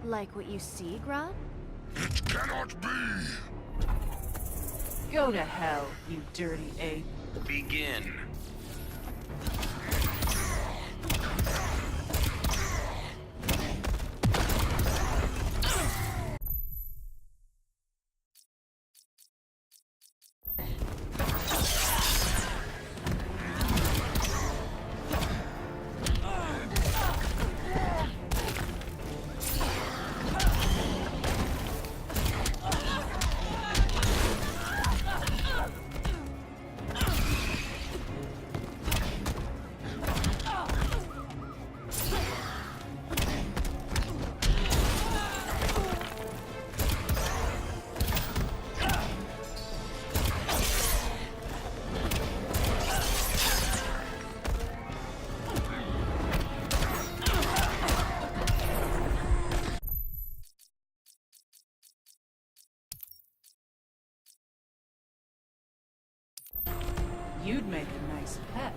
Like what you see, Grub? It cannot be! Go to hell, you dirty ape. Begin. You'd make a nice pet.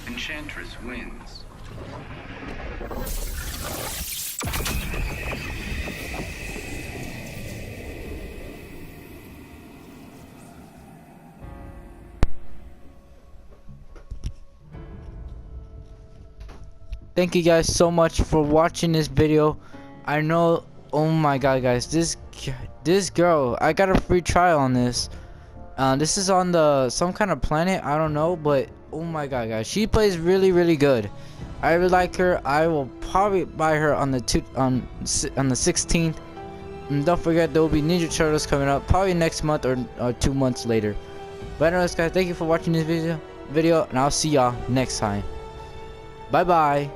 Enchantress wins. Thank you guys so much for watching this video. I know, oh my god guys, this girl, I got a free trial on this. This is on some kind of planet, I don't know, but oh my god guys, she plays really good. I really like her. I will probably buy her on the 16th. And don't forget, there will be Ninja Turtles coming up probably next month or 2 months later. But anyways guys, thank you for watching this video, and I'll see y'all next time. Bye bye.